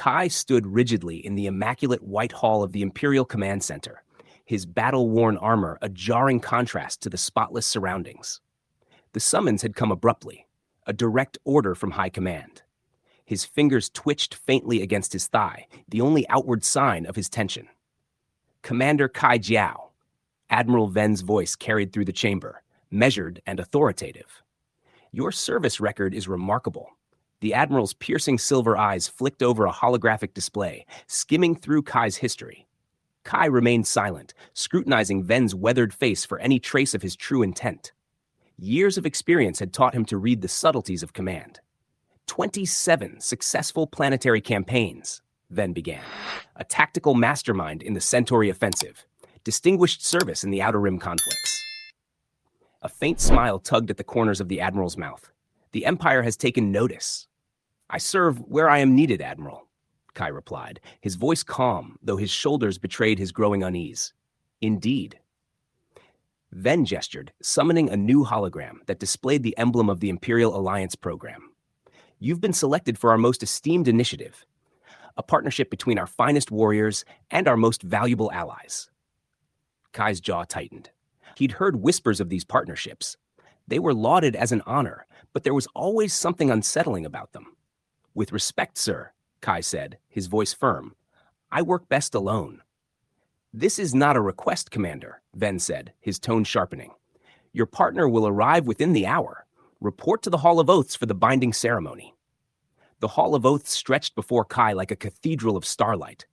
Kai stood rigidly in the immaculate white hall of the Imperial Command Center, his battle-worn armor a jarring contrast to the spotless surroundings. The summons had come abruptly, a direct order from High Command. His fingers twitched faintly against his thigh, the only outward sign of his tension. "Commander Kai Jiao," Admiral Ven's voice carried through the chamber, measured and authoritative. "Your service record is remarkable." The Admiral's piercing silver eyes flicked over a holographic display, skimming through Kai's history. Kai remained silent, scrutinizing Ven's weathered face for any trace of his true intent. Years of experience had taught him to read the subtleties of command. 27 successful planetary campaigns, Ven began. A tactical mastermind in the Centauri offensive. Distinguished service in the Outer Rim conflicts. A faint smile tugged at the corners of the Admiral's mouth. "The Empire has taken notice." "I serve where I am needed, Admiral," Kai replied, his voice calm, though his shoulders betrayed his growing unease. "Indeed." Ven gestured, summoning a new hologram that displayed the emblem of the Imperial Alliance program. "You've been selected for our most esteemed initiative, a partnership between our finest warriors and our most valuable allies." Kai's jaw tightened. He'd heard whispers of these partnerships. They were lauded as an honor, but there was always something unsettling about them. "With respect, sir," Kai said, his voice firm, "I work best alone." "This is not a request, Commander," Ven said, his tone sharpening. "Your partner will arrive within the hour. Report to the Hall of Oaths for the binding ceremony." The Hall of Oaths stretched before Kai like a cathedral of starlight.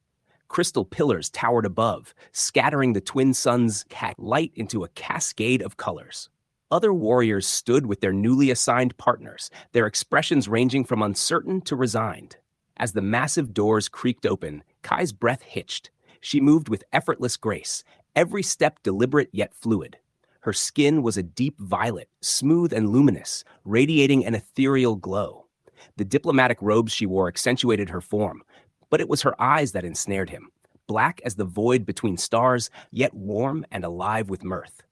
Crystal pillars towered above, scattering the twin suns' light into a cascade of colors. Other warriors stood with their newly assigned partners, their expressions ranging from uncertain to resigned. As the massive doors creaked open, Kai's breath hitched. She moved with effortless grace, every step deliberate yet fluid. Her skin was a deep violet, smooth and luminous, radiating an ethereal glow. The diplomatic robes she wore accentuated her form, but it was her eyes that ensnared him, black as the void between stars, yet warm and alive with mirth.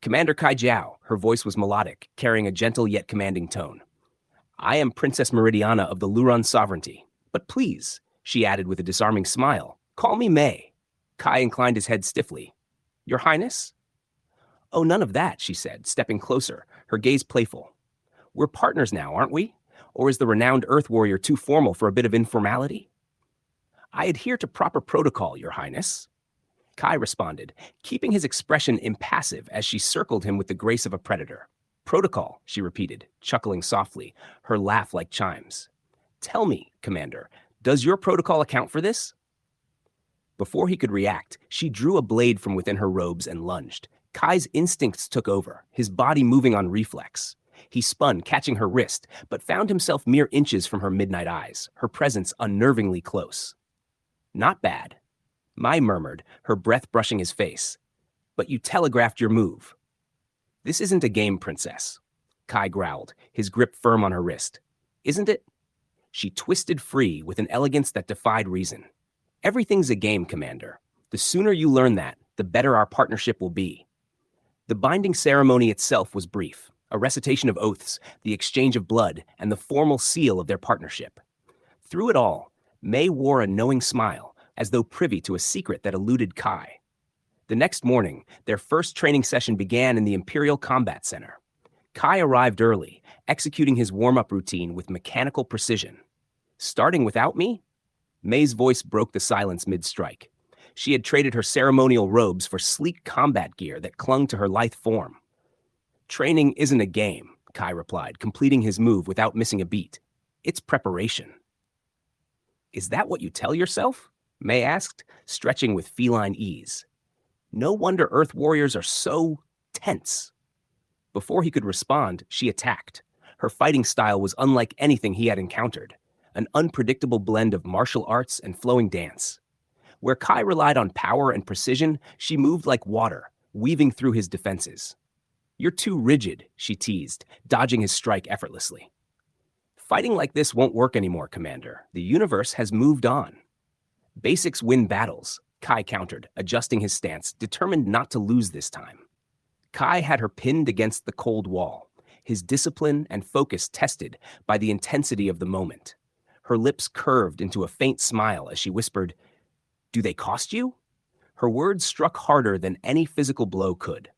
"Commander Kai Jiao," her voice was melodic, carrying a gentle yet commanding tone. "I am Princess Meridiana of the Luron Sovereignty. But please," she added with a disarming smile, "call me May." Kai inclined his head stiffly. "Your Highness?" "Oh, none of that," she said, stepping closer, her gaze playful. "We're partners now, aren't we? Or is the renowned Earth warrior too formal for a bit of informality?" "I adhere to proper protocol, Your Highness," Kai responded, keeping his expression impassive as she circled him with the grace of a predator. "Protocol," she repeated, chuckling softly, her laugh like chimes. "Tell me, Commander, does your protocol account for this?" Before he could react, she drew a blade from within her robes and lunged. Kai's instincts took over, his body moving on reflex. He spun, catching her wrist, but found himself mere inches from her midnight eyes, her presence unnervingly close. "Not bad," Mai murmured, her breath brushing his face. "But you telegraphed your move." "This isn't a game, Princess," Kai growled, his grip firm on her wrist. "Isn't it?" She twisted free with an elegance that defied reason. "Everything's a game, Commander. The sooner you learn that, the better our partnership will be." The binding ceremony itself was brief, a recitation of oaths, the exchange of blood, and the formal seal of their partnership. Through it all, May wore a knowing smile, as though privy to a secret that eluded Kai. The next morning, their first training session began in the Imperial Combat Center. Kai arrived early, executing his warm-up routine with mechanical precision. "Starting without me?" May's voice broke the silence mid-strike. She had traded her ceremonial robes for sleek combat gear that clung to her lithe form. "Training isn't a game," Kai replied, completing his move without missing a beat. "It's preparation." "Is that what you tell yourself?" May asked, stretching with feline ease. "No wonder Earth warriors are so tense." Before he could respond, she attacked. Her fighting style was unlike anything he had encountered, an unpredictable blend of martial arts and flowing dance. Where Kai relied on power and precision, she moved like water, weaving through his defenses. "You're too rigid," she teased, dodging his strike effortlessly. "Fighting like this won't work anymore, Commander. The universe has moved on." "Basics win battles," Kai countered, adjusting his stance, determined not to lose this time. Kai had her pinned against the cold wall, his discipline and focus tested by the intensity of the moment. Her lips curved into a faint smile as she whispered, "Do they cost you?" Her words struck harder than any physical blow could.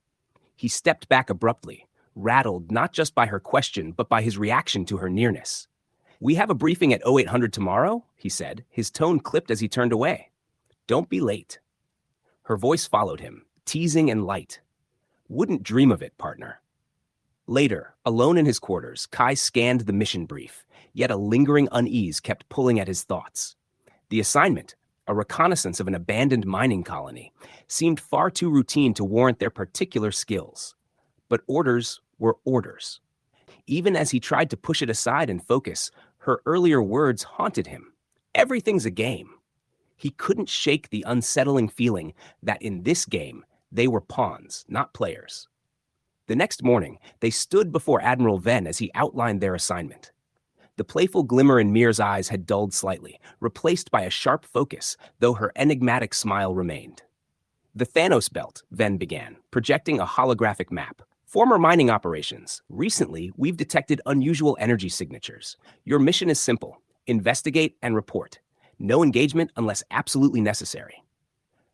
He stepped back abruptly, rattled not just by her question, but by his reaction to her nearness. "We have a briefing at 0800 tomorrow," he said, his tone clipped as he turned away. "Don't be late." Her voice followed him, teasing and light. "Wouldn't dream of it, partner." Later, alone in his quarters, Kai scanned the mission brief, yet a lingering unease kept pulling at his thoughts. The assignment, a reconnaissance of an abandoned mining colony, seemed far too routine to warrant their particular skills. But orders were orders. Even as he tried to push it aside and focus, her earlier words haunted him. Everything's a game. He couldn't shake the unsettling feeling that in this game, they were pawns, not players. The next morning, they stood before Admiral Venn as he outlined their assignment. The playful glimmer in Mir's eyes had dulled slightly, replaced by a sharp focus, though her enigmatic smile remained. "The Thanos Belt," Venn began, projecting a holographic map. "Former mining operations. Recently, we've detected unusual energy signatures. Your mission is simple. Investigate and report. No engagement unless absolutely necessary."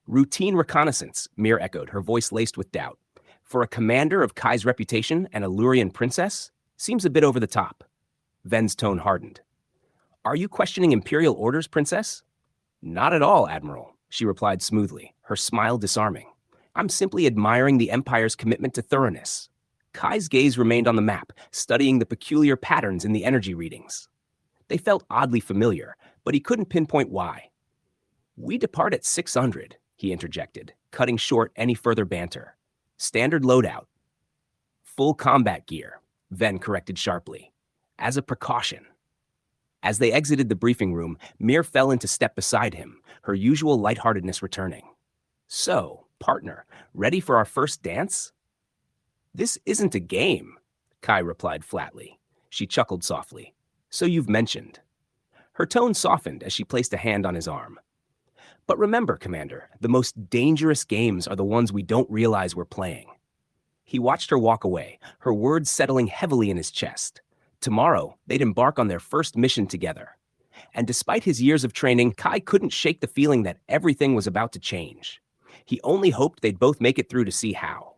"Routine reconnaissance," Mir echoed, her voice laced with doubt. "For a commander of Kai's reputation and a Lurian princess? Seems a bit over the top." Venn's tone hardened. "Are you questioning imperial orders, princess?" "Not at all, Admiral," she replied smoothly, her smile disarming. "I'm simply admiring the Empire's commitment to thoroughness." Kai's gaze remained on the map, studying the peculiar patterns in the energy readings. They felt oddly familiar, but he couldn't pinpoint why. "We depart at 600, he interjected, cutting short any further banter. "Standard loadout." "Full combat gear," Venn corrected sharply. "As a precaution." As they exited the briefing room, Mir fell into step beside him, her usual lightheartedness returning. "So, partner, ready for our first dance?" "This isn't a game," Kai replied flatly. She chuckled softly. "So you've mentioned." Her tone softened as she placed a hand on his arm. "But remember, Commander, the most dangerous games are the ones we don't realize we're playing." He watched her walk away, her words settling heavily in his chest. Tomorrow, they'd embark on their first mission together. And despite his years of training, Kai couldn't shake the feeling that everything was about to change. He only hoped they'd both make it through to see how.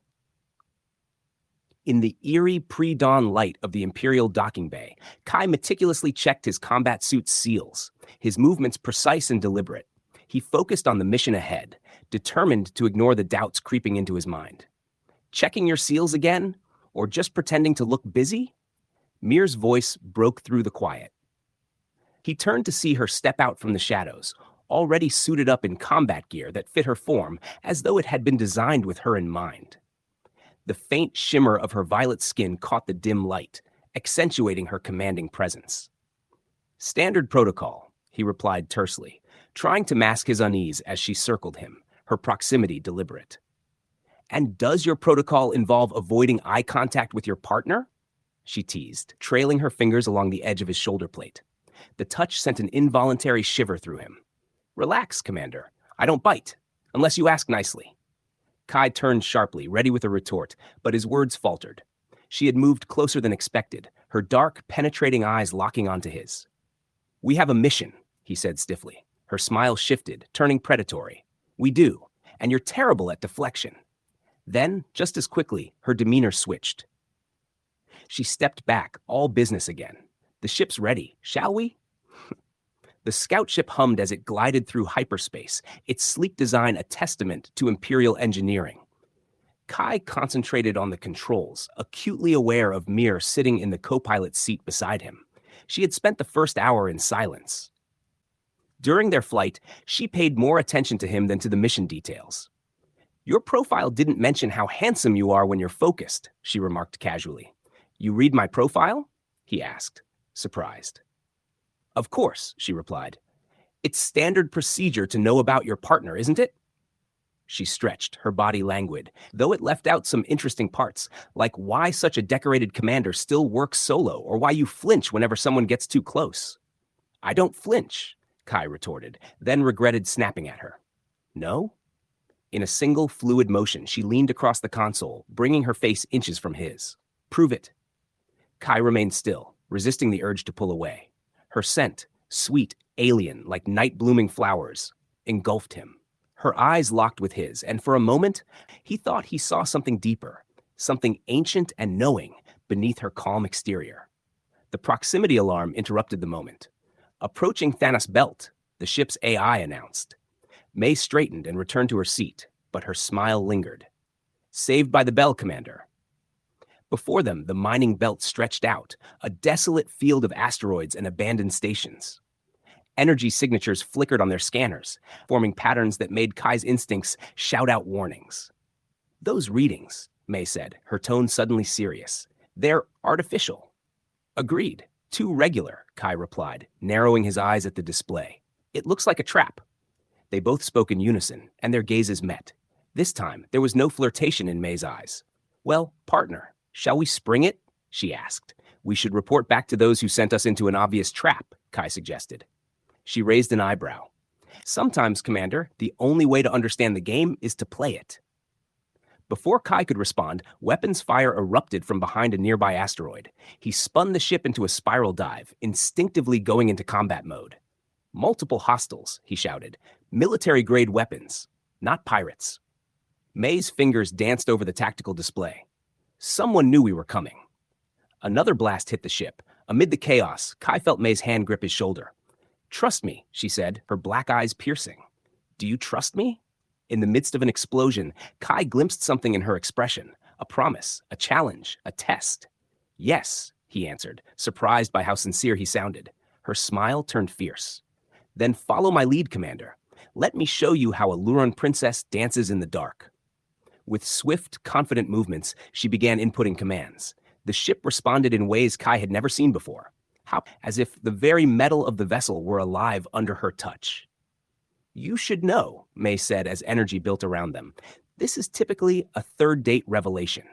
In the eerie pre-dawn light of the Imperial docking bay, Kai meticulously checked his combat suit's seals, his movements precise and deliberate. He focused on the mission ahead, determined to ignore the doubts creeping into his mind. "Checking your seals again? Or just pretending to look busy?" Mir's voice broke through the quiet. He turned to see her step out from the shadows, already suited up in combat gear that fit her form as though it had been designed with her in mind. The faint shimmer of her violet skin caught the dim light, accentuating her commanding presence. "Standard protocol," he replied tersely, trying to mask his unease as she circled him, her proximity deliberate. "And does your protocol involve avoiding eye contact with your partner?" she teased, trailing her fingers along the edge of his shoulder plate. The touch sent an involuntary shiver through him. "Relax, Commander. I don't bite, unless you ask nicely." Kai turned sharply, ready with a retort, but his words faltered. She had moved closer than expected, her dark, penetrating eyes locking onto his. "We have a mission," he said stiffly. Her smile shifted, turning predatory. "We do, and you're terrible at deflection." Then, just as quickly, her demeanor switched. She stepped back, all business again. "The ship's ready, shall we?" The scout ship hummed as it glided through hyperspace, its sleek design a testament to imperial engineering. Kai concentrated on the controls, acutely aware of Mir sitting in the co-pilot's seat beside him. She had spent the first hour in silence. During their flight, she paid more attention to him than to the mission details. "Your profile didn't mention how handsome you are when you're focused," she remarked casually. "You read my profile?" he asked, surprised. "Of course," she replied. "It's standard procedure to know about your partner, isn't it?" She stretched, her body languid, though it left out some interesting parts, like why such a decorated commander still works solo or why you flinch whenever someone gets too close. "I don't flinch," Kai retorted, then regretted snapping at her. "No?" In a single, fluid motion, she leaned across the console, bringing her face inches from his. "Prove it." Kai remained still, resisting the urge to pull away. Her scent, sweet, alien, like night-blooming flowers, engulfed him. Her eyes locked with his, and for a moment, he thought he saw something deeper, something ancient and knowing beneath her calm exterior. The proximity alarm interrupted the moment. Approaching Thanos Belt, the ship's AI announced. May straightened and returned to her seat, but her smile lingered. Saved by the bell, Commander. Before them, the mining belt stretched out, a desolate field of asteroids and abandoned stations. Energy signatures flickered on their scanners, forming patterns that made Kai's instincts shout out warnings. Those readings, May said, her tone suddenly serious. They're artificial. Agreed. Too regular, Kai replied, narrowing his eyes at the display. It looks like a trap. They both spoke in unison, and their gazes met. This time, there was no flirtation in May's eyes. Well, partner, shall we spring it? She asked. We should report back to those who sent us into an obvious trap, Kai suggested. She raised an eyebrow. Sometimes, Commander, the only way to understand the game is to play it. Before Kai could respond, weapons fire erupted from behind a nearby asteroid. He spun the ship into a spiral dive, instinctively going into combat mode. Multiple hostiles, he shouted. Military-grade weapons, not pirates. May's fingers danced over the tactical display. Someone knew we were coming. Another blast hit the ship. Amid the chaos, Kai felt May's hand grip his shoulder. Trust me, she said, her black eyes piercing. Do you trust me? In the midst of an explosion, Kai glimpsed something in her expression. A promise, a challenge, a test. Yes, he answered, surprised by how sincere he sounded. Her smile turned fierce. Then follow my lead, Commander. Let me show you how a Luron princess dances in the dark. With swift, confident movements, she began inputting commands. The ship responded in ways Kai had never seen before. As if the very metal of the vessel were alive under her touch. You should know, May said as energy built around them. This is typically a third-date revelation.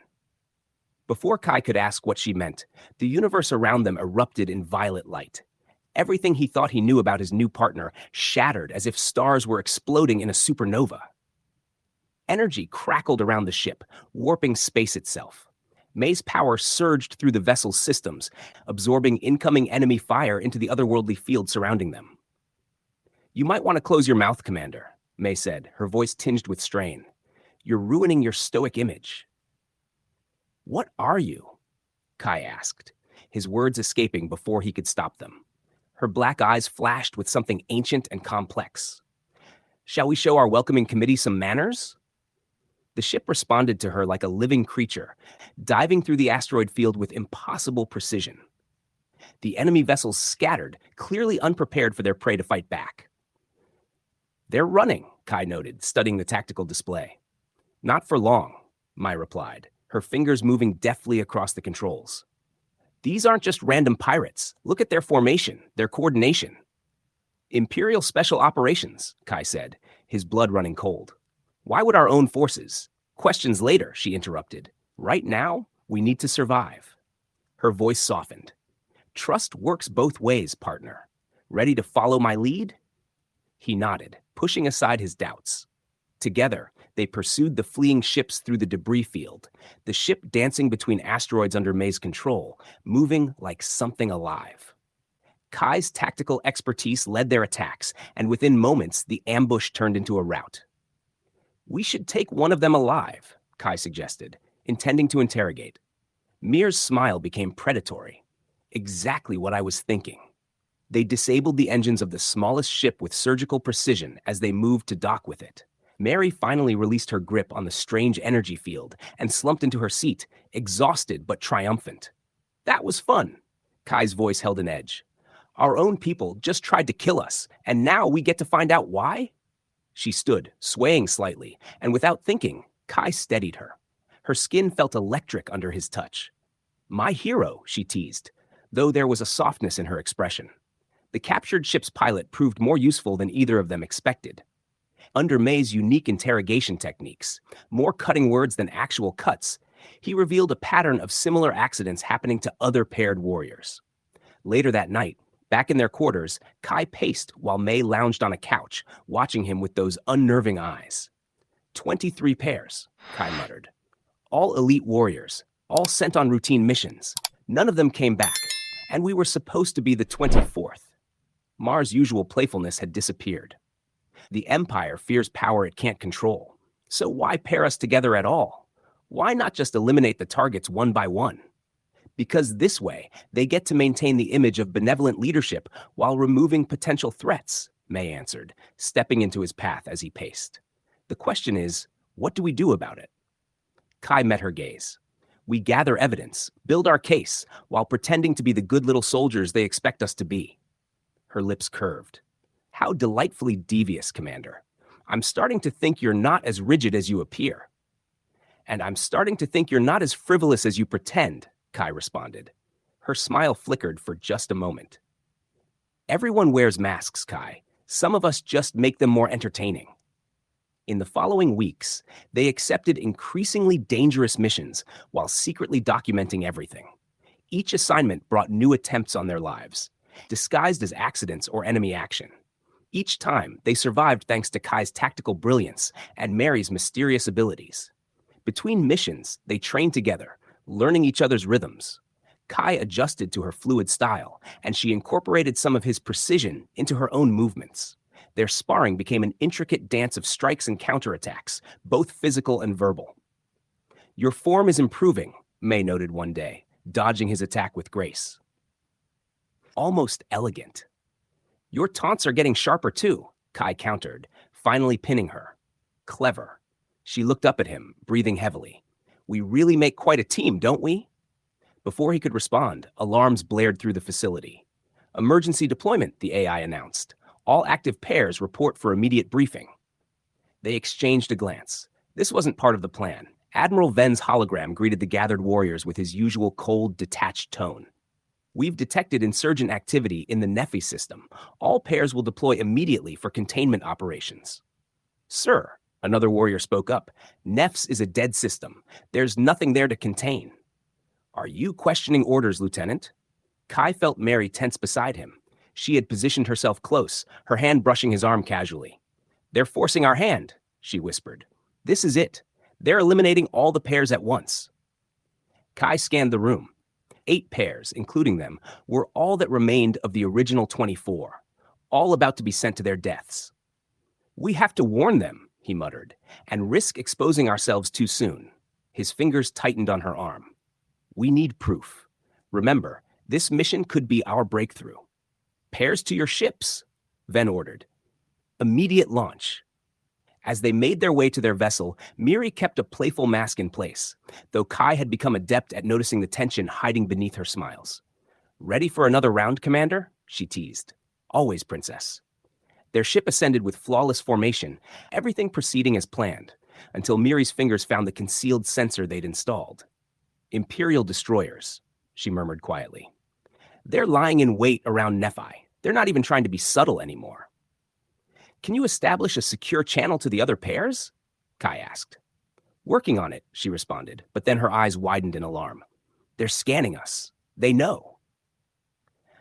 Before Kai could ask what she meant, the universe around them erupted in violet light. Everything he thought he knew about his new partner shattered as if stars were exploding in a supernova. Energy crackled around the ship, warping space itself. May's power surged through the vessel's systems, absorbing incoming enemy fire into the otherworldly field surrounding them. You might want to close your mouth, Commander, May said, her voice tinged with strain. You're ruining your stoic image. What are you? Kai asked, his words escaping before he could stop them. Her black eyes flashed with something ancient and complex. Shall we show our welcoming committee some manners? The ship responded to her like a living creature, diving through the asteroid field with impossible precision. The enemy vessels scattered, clearly unprepared for their prey to fight back. They're running, Kai noted, studying the tactical display. Not for long, Mai replied, her fingers moving deftly across the controls. These aren't just random pirates. Look at their formation, their coordination. Imperial Special Operations, Kai said, his blood running cold. Why would our own forces? Questions later, she interrupted. Right now, we need to survive. Her voice softened. Trust works both ways, partner. Ready to follow my lead? He nodded, pushing aside his doubts. Together, they pursued the fleeing ships through the debris field, the ship dancing between asteroids under May's control, moving like something alive. Kai's tactical expertise led their attacks, and within moments, the ambush turned into a rout. We should take one of them alive, Kai suggested, intending to interrogate. Mir's smile became predatory. Exactly what I was thinking. They disabled the engines of the smallest ship with surgical precision as they moved to dock with it. Mary finally released her grip on the strange energy field and slumped into her seat, exhausted but triumphant. That was fun. Kai's voice held an edge. Our own people just tried to kill us, and now we get to find out why? She stood, swaying slightly, and without thinking, Kai steadied her. Her skin felt electric under his touch. My hero, she teased, though there was a softness in her expression. The captured ship's pilot proved more useful than either of them expected. Under May's unique interrogation techniques, more cutting words than actual cuts, he revealed a pattern of similar accidents happening to other paired warriors. Later that night, back in their quarters, Kai paced while May lounged on a couch, watching him with those unnerving eyes. 23 pairs, Kai muttered. All elite warriors, all sent on routine missions. None of them came back, and we were supposed to be the 24th. Mars' usual playfulness had disappeared. The Empire fears power it can't control. So why pair us together at all? Why not just eliminate the targets one by one? Because this way, they get to maintain the image of benevolent leadership while removing potential threats, May answered, stepping into his path as he paced. The question is, what do we do about it? Kai met her gaze. We gather evidence, build our case, while pretending to be the good little soldiers they expect us to be. Her lips curved. How delightfully devious, Commander. I'm starting to think you're not as rigid as you appear. And I'm starting to think you're not as frivolous as you pretend, Kai responded. Her smile flickered for just a moment. Everyone wears masks, Kai. Some of us just make them more entertaining. In the following weeks, they accepted increasingly dangerous missions while secretly documenting everything. Each assignment brought new attempts on their lives, disguised as accidents or enemy action. Each time, they survived thanks to Kai's tactical brilliance and Mary's mysterious abilities. Between missions, they trained together, learning each other's rhythms. Kai adjusted to her fluid style, and she incorporated some of his precision into her own movements. Their sparring became an intricate dance of strikes and counterattacks, both physical and verbal. Your form is improving, May noted one day, dodging his attack with grace. Almost elegant. Your taunts are getting sharper too, Kai countered, finally pinning her. Clever. She looked up at him, breathing heavily. We really make quite a team, don't we? Before he could respond, alarms blared through the facility. Emergency deployment, the AI announced. All active pairs report for immediate briefing. They exchanged a glance. This wasn't part of the plan. Admiral Ven's hologram greeted the gathered warriors with his usual cold, detached tone. We've detected insurgent activity in the Nephi system. All pairs will deploy immediately for containment operations. Sir, another warrior spoke up, Nephs is a dead system. There's nothing there to contain. Are you questioning orders, Lieutenant? Kai felt Mary tense beside him. She had positioned herself close, her hand brushing his arm casually. They're forcing our hand, she whispered. This is it. They're eliminating all the pairs at once. Kai scanned the room. 8 pairs, including them, were all that remained of the original 24, all about to be sent to their deaths. We have to warn them, he muttered, and risk exposing ourselves too soon. His fingers tightened on her arm. We need proof. Remember, this mission could be our breakthrough. Pairs to your ships, Ven ordered. Immediate launch. As they made their way to their vessel, Miri kept a playful mask in place, though Kai had become adept at noticing the tension hiding beneath her smiles. Ready for another round, Commander? She teased. Always, Princess. Their ship ascended with flawless formation, everything proceeding as planned, until Miri's fingers found the concealed sensor they'd installed. Imperial destroyers, she murmured quietly. They're lying in wait around Nephi. They're not even trying to be subtle anymore. Can you establish a secure channel to the other pairs? Kai asked. Working on it, she responded, but then her eyes widened in alarm. They're scanning us. They know.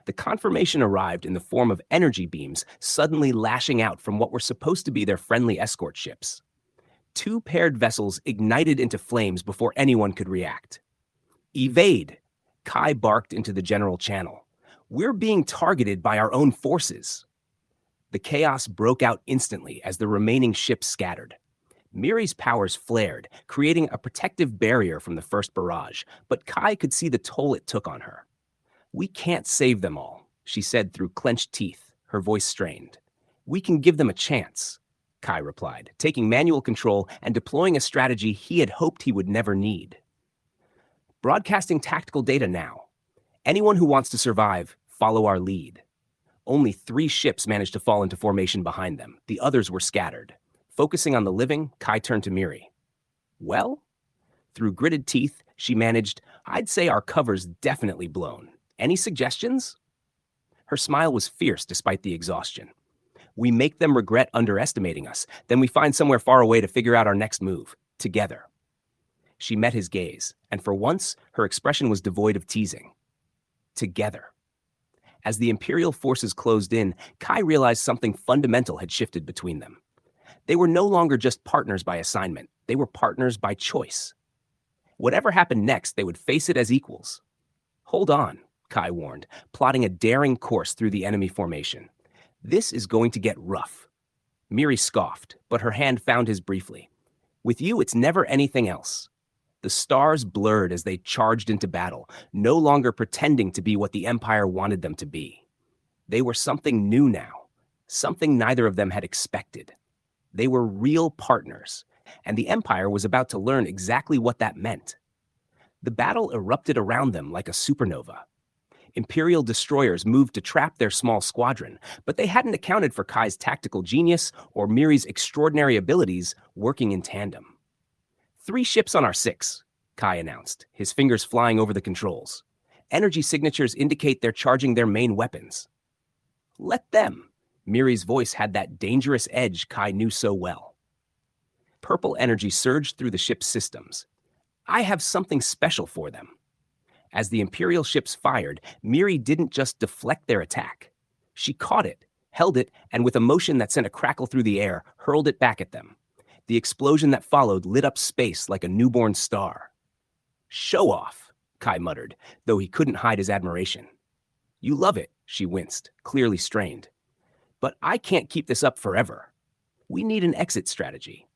The confirmation arrived in the form of energy beams suddenly lashing out from what were supposed to be their friendly escort ships. 2 paired vessels ignited into flames before anyone could react. Evade! Kai barked into the general channel. We're being targeted by our own forces. The chaos broke out instantly as the remaining ships scattered. Miri's powers flared, creating a protective barrier from the first barrage, but Kai could see the toll it took on her. We can't save them all, she said through clenched teeth, her voice strained. We can give them a chance, Kai replied, taking manual control and deploying a strategy he had hoped he would never need. Broadcasting tactical data now. Anyone who wants to survive, follow our lead. Only 3 ships managed to fall into formation behind them. The others were scattered. Focusing on the living, Kai turned to Miri. Well? Through gritted teeth, she managed, I'd say our cover's definitely blown. Any suggestions? Her smile was fierce despite the exhaustion. We make them regret underestimating us, then we find somewhere far away to figure out our next move, together. She met his gaze, and for once, her expression was devoid of teasing. Together. As the Imperial forces closed in, Kai realized something fundamental had shifted between them. They were no longer just partners by assignment. They were partners by choice. Whatever happened next, they would face it as equals. Hold on, Kai warned, plotting a daring course through the enemy formation. This is going to get rough. Miri scoffed, but her hand found his briefly. With you, it's never anything else. The stars blurred as they charged into battle, no longer pretending to be what the Empire wanted them to be. They were something new now, something neither of them had expected. They were real partners, and the Empire was about to learn exactly what that meant. The battle erupted around them like a supernova. Imperial destroyers moved to trap their small squadron, but they hadn't accounted for Kai's tactical genius or Miri's extraordinary abilities working in tandem. 3 ships on our 6, Kai announced, his fingers flying over the controls. Energy signatures indicate they're charging their main weapons. Let them. Miri's voice had that dangerous edge Kai knew so well. Purple energy surged through the ship's systems. I have something special for them. As the Imperial ships fired, Miri didn't just deflect their attack. She caught it, held it, and with a motion that sent a crackle through the air, hurled it back at them. The explosion that followed lit up space like a newborn star. Show off, Kai muttered, though he couldn't hide his admiration. You love it, she winced, clearly strained. But I can't keep this up forever. We need an exit strategy.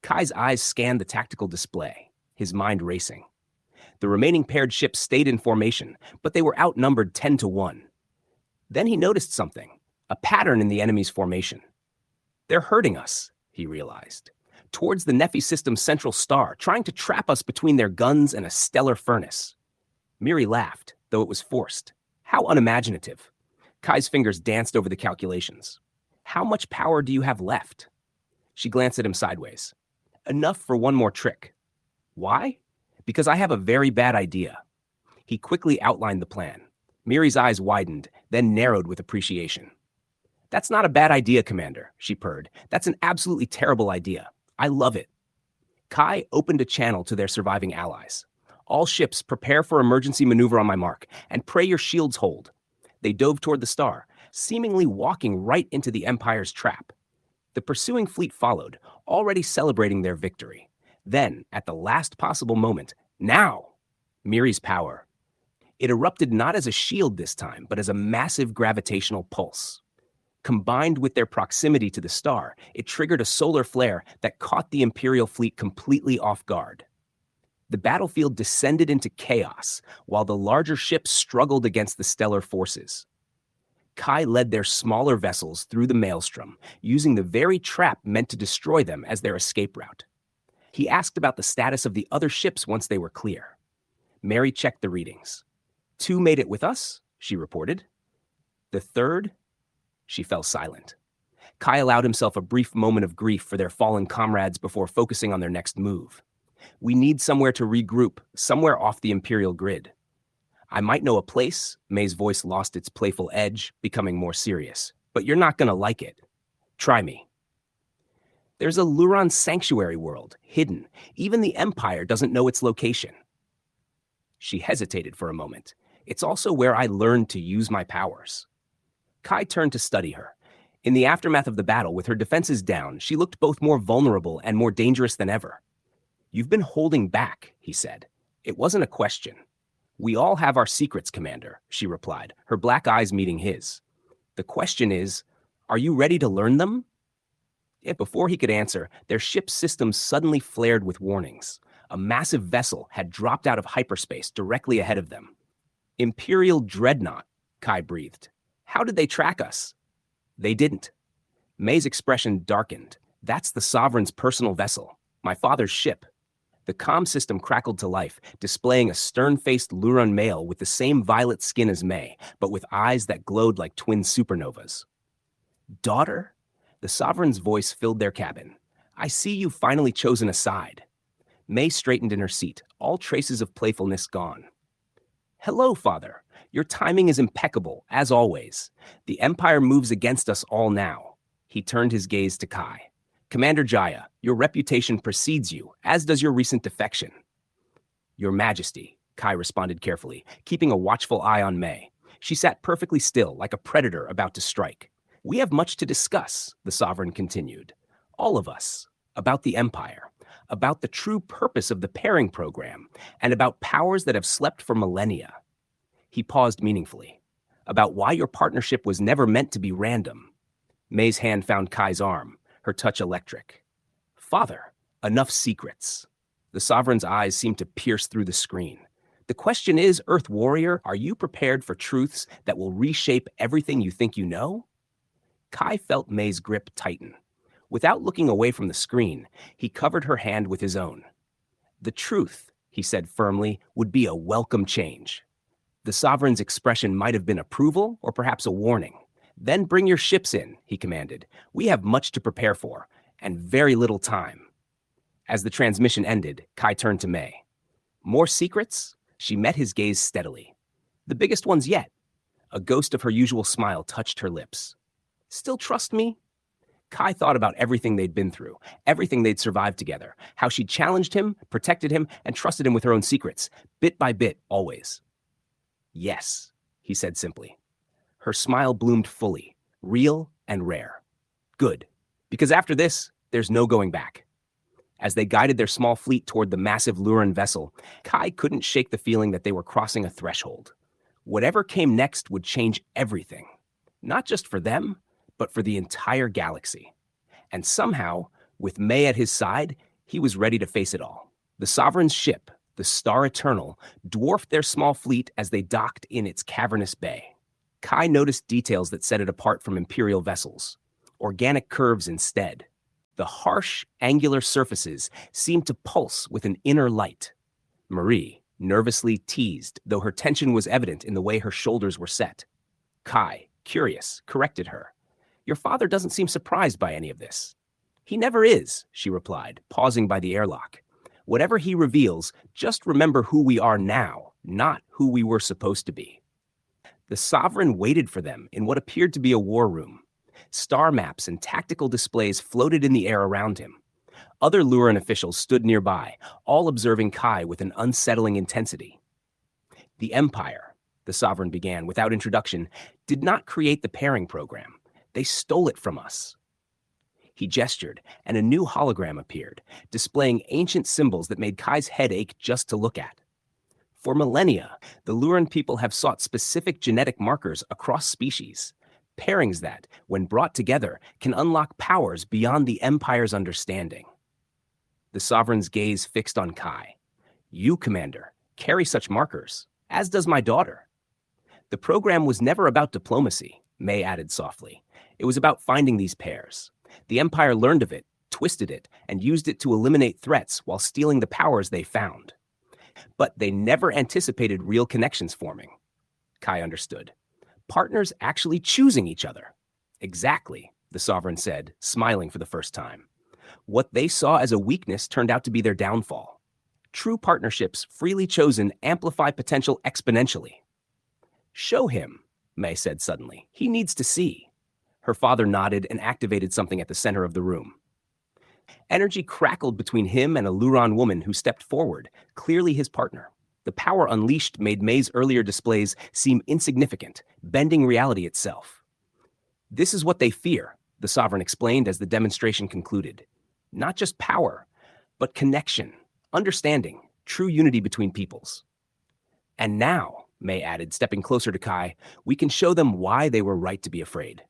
Kai's eyes scanned the tactical display, his mind racing. The remaining paired ships stayed in formation, but they were outnumbered 10-1. Then he noticed something, a pattern in the enemy's formation. They're hurting us, he realized, towards the Nephi system's central star, trying to trap us between their guns and a stellar furnace. Miri laughed, though it was forced. How unimaginative. Kai's fingers danced over the calculations. How much power do you have left? She glanced at him sideways. Enough for one more trick. Why? Because I have a very bad idea. He quickly outlined the plan. Miri's eyes widened, then narrowed with appreciation. That's not a bad idea, Commander, she purred. That's an absolutely terrible idea. I love it. Kai opened a channel to their surviving allies. All ships, prepare for emergency maneuver on my mark, and pray your shields hold. They dove toward the star, seemingly walking right into the Empire's trap. The pursuing fleet followed, already celebrating their victory. Then, at the last possible moment, now! Miri's power. It erupted not as a shield this time, but as a massive gravitational pulse. Combined with their proximity to the star, it triggered a solar flare that caught the Imperial fleet completely off guard. The battlefield descended into chaos, while the larger ships struggled against the stellar forces. Kai led their smaller vessels through the maelstrom, using the very trap meant to destroy them as their escape route. He asked about the status of the other ships once they were clear. Mary checked the readings. 2 made it with us, she reported. The 3rd? She fell silent. Kai allowed himself a brief moment of grief for their fallen comrades before focusing on their next move. We need somewhere to regroup, somewhere off the Imperial grid. I might know a place, May's voice lost its playful edge, becoming more serious, but you're not going to like it. Try me. There's a Luron sanctuary world, hidden. Even the Empire doesn't know its location. She hesitated for a moment. It's also where I learned to use my powers. Kai turned to study her. In the aftermath of the battle, with her defenses down, she looked both more vulnerable and more dangerous than ever. You've been holding back, he said. It wasn't a question. We all have our secrets, Commander, she replied, her black eyes meeting his. The question is, are you ready to learn them? Yet before he could answer, their ship's systems suddenly flared with warnings. A massive vessel had dropped out of hyperspace directly ahead of them. Imperial dreadnought, Kai breathed. How did they track us? They didn't. May's expression darkened. That's the Sovereign's personal vessel, my father's ship. The comm system crackled to life, displaying a stern-faced Luron male with the same violet skin as May, but with eyes that glowed like twin supernovas. Daughter? The Sovereign's voice filled their cabin. I see you've finally chosen a side. May straightened in her seat, all traces of playfulness gone. Hello, Father. Your timing is impeccable, as always. The Empire moves against us all now. He turned his gaze to Kai. Commander Jaya, your reputation precedes you, as does your recent defection. Your Majesty, Kai responded carefully, keeping a watchful eye on May. She sat perfectly still, like a predator about to strike. We have much to discuss, the Sovereign continued. All of us. About the Empire. About the true purpose of the pairing program. And about powers that have slept for millennia. He paused meaningfully. about why your partnership was never meant to be random. May's hand found Kai's arm, her touch electric. Father, enough secrets. The Sovereign's eyes seemed to pierce through the screen. The question is, Earth Warrior, are you prepared for truths that will reshape everything you think you know? Kai felt May's grip tighten. Without looking away from the screen, he covered her hand with his own. The truth, he said firmly, would be a welcome change. The Sovereign's expression might have been approval or perhaps a warning. Then bring your ships in, he commanded. We have much to prepare for, and very little time. As the transmission ended, Kai turned to May. More secrets? She met his gaze steadily. The biggest ones yet. A ghost of her usual smile touched her lips. Still trust me? Kai thought about everything they'd been through, everything they'd survived together, how she challenged him, protected him, and trusted him with her own secrets, bit by bit, always. Yes, he said simply. Her smile bloomed fully, real and rare. Good, because after this, there's no going back. As they guided their small fleet toward the massive Luran vessel, Kai couldn't shake the feeling that they were crossing a threshold. Whatever came next would change everything. Not just for them, but for the entire galaxy. And somehow, with May at his side, he was ready to face it all. The Sovereign's ship, the Star Eternal, dwarfed their small fleet as they docked in its cavernous bay. Kai noticed details that set it apart from Imperial vessels. Organic curves instead. The harsh, angular surfaces seemed to pulse with an inner light. Marie nervously teased, though her tension was evident in the way her shoulders were set. Kai, curious, corrected her. Your father doesn't seem surprised by any of this. He never is, she replied, pausing by the airlock. Whatever he reveals, just remember who we are now, not who we were supposed to be. The Sovereign waited for them in what appeared to be a war room. Star maps and tactical displays floated in the air around him. Other Luran officials stood nearby, all observing Kai with an unsettling intensity. The Empire, the Sovereign began without introduction, did not create the pairing program. They stole it from us. He gestured, and a new hologram appeared, displaying ancient symbols that made Kai's head ache just to look at. For millennia, the Luran people have sought specific genetic markers across species, pairings that, when brought together, can unlock powers beyond the Empire's understanding. The Sovereign's gaze fixed on Kai. You, Commander, carry such markers, as does my daughter. The program was never about diplomacy, May added softly. It was about finding these pairs. The Empire learned of it, twisted it, and used it to eliminate threats while stealing the powers they found. But they never anticipated real connections forming. Kai understood. Partners actually choosing each other. Exactly, the Sovereign said, smiling for the first time. What they saw as a weakness turned out to be their downfall. True partnerships, freely chosen, amplify potential exponentially. Show him, May said suddenly. He needs to see. Her father nodded and activated something at the center of the room. Energy crackled between him and a Luran woman who stepped forward, clearly his partner. The power unleashed made May's earlier displays seem insignificant, bending reality itself. This is what they fear, the Sovereign explained as the demonstration concluded. Not just power, but connection, understanding, true unity between peoples. And now, May added, stepping closer to Kai, we can show them why they were right to be afraid.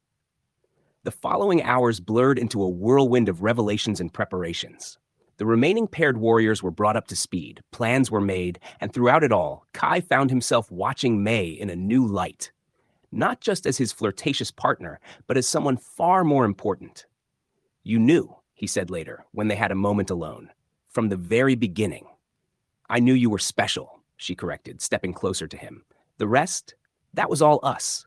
The following hours blurred into a whirlwind of revelations and preparations. The remaining paired warriors were brought up to speed, plans were made, and throughout it all, Kai found himself watching May in a new light. Not just as his flirtatious partner, but as someone far more important. You knew, he said later, when they had a moment alone. From the very beginning. I knew you were special, she corrected, stepping closer to him. The rest, that was all us.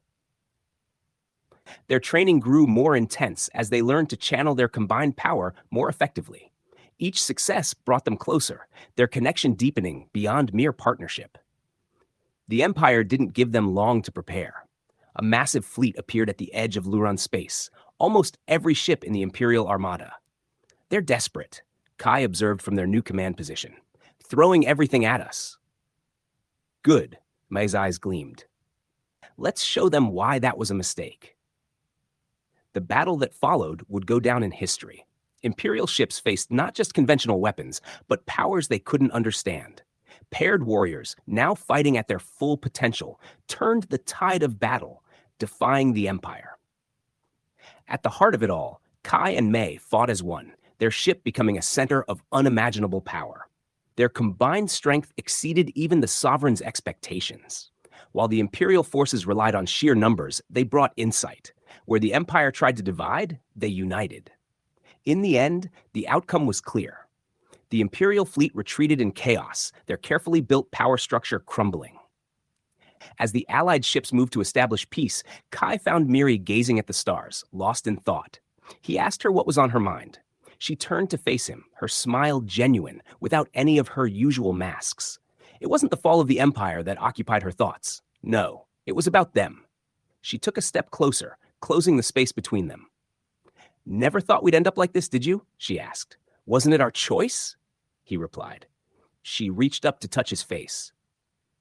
Their training grew more intense as they learned to channel their combined power more effectively. Each success brought them closer, their connection deepening beyond mere partnership. The Empire didn't give them long to prepare. A massive fleet appeared at the edge of Luran space, almost every ship in the Imperial Armada. They're desperate, Kai observed from their new command position, throwing everything at us. Good, May's eyes gleamed. Let's show them why that was a mistake. The battle that followed would go down in history. Imperial ships faced not just conventional weapons, but powers they couldn't understand. Paired warriors, now fighting at their full potential, turned the tide of battle, defying the Empire. At the heart of it all, Kai and May fought as one, their ship becoming a center of unimaginable power. Their combined strength exceeded even the Sovereign's expectations. While the Imperial forces relied on sheer numbers, they brought insight. Where the Empire tried to divide, they united. In the end, the outcome was clear. The Imperial fleet retreated in chaos, their carefully built power structure crumbling. As the Allied ships moved to establish peace, Kai found Miri gazing at the stars, lost in thought. He asked her what was on her mind. She turned to face him, her smile genuine, without any of her usual masks. It wasn't the fall of the Empire that occupied her thoughts. No, it was about them. She took a step closer, closing the space between them. "Never thought we'd end up like this, did you?" she asked. "Wasn't it our choice?" He replied. She reached up to touch his face.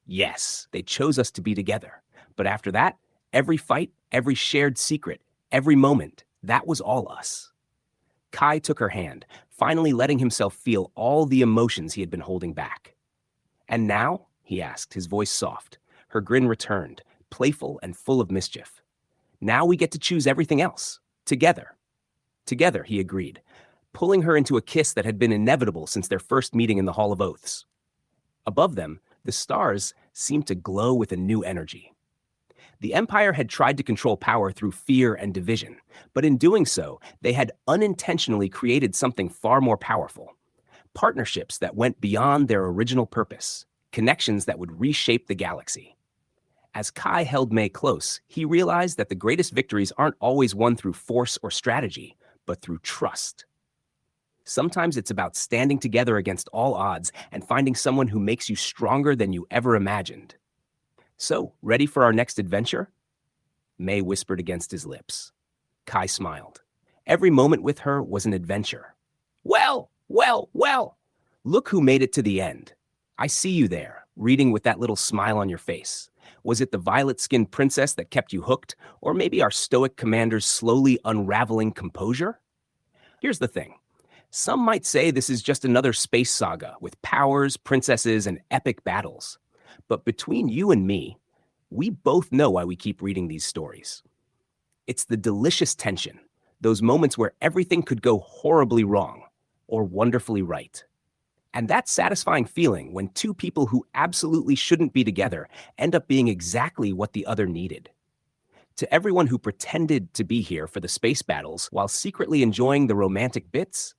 "Yes, they chose us to be together. But after that, every fight, every shared secret, every moment, that was all us." Kai took her hand, finally letting himself feel all the emotions he had been holding back. "And now?" he asked, his voice soft. Her grin returned, playful and full of mischief. "Now we get to choose everything else. Together." "Together," he agreed, pulling her into a kiss that had been inevitable since their first meeting in the Hall of Oaths. Above them, the stars seemed to glow with a new energy. The Empire had tried to control power through fear and division, but in doing so, they had unintentionally created something far more powerful. Partnerships that went beyond their original purpose, connections that would reshape the galaxy. As Kai held May close, he realized that the greatest victories aren't always won through force or strategy, but through trust. Sometimes it's about standing together against all odds and finding someone who makes you stronger than you ever imagined. "So, ready for our next adventure?" May whispered against his lips. Kai smiled. Every moment with her was an adventure. Well! Look who made it to the end. I see you there, reading with that little smile on your face. Was it the violet-skinned princess that kept you hooked, or maybe our stoic commander's slowly unraveling composure? Here's the thing. Some might say this is just another space saga with powers, princesses, and epic battles. But between you and me, we both know why we keep reading these stories. It's the delicious tension, those moments where everything could go horribly wrong or wonderfully right. And that satisfying feeling when two people who absolutely shouldn't be together end up being exactly what the other needed. To everyone who pretended to be here for the space battles while secretly enjoying the romantic bits,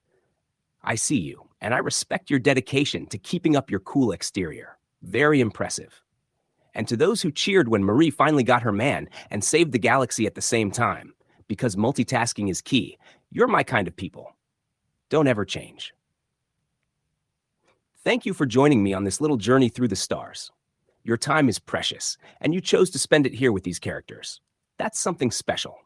I see you, and I respect your dedication to keeping up your cool exterior. Very impressive. And to those who cheered when Marie finally got her man and saved the galaxy at the same time, because multitasking is key, you're my kind of people. Don't ever change. Thank you for joining me on this little journey through the stars. Your time is precious, and you chose to spend it here with these characters. That's something special.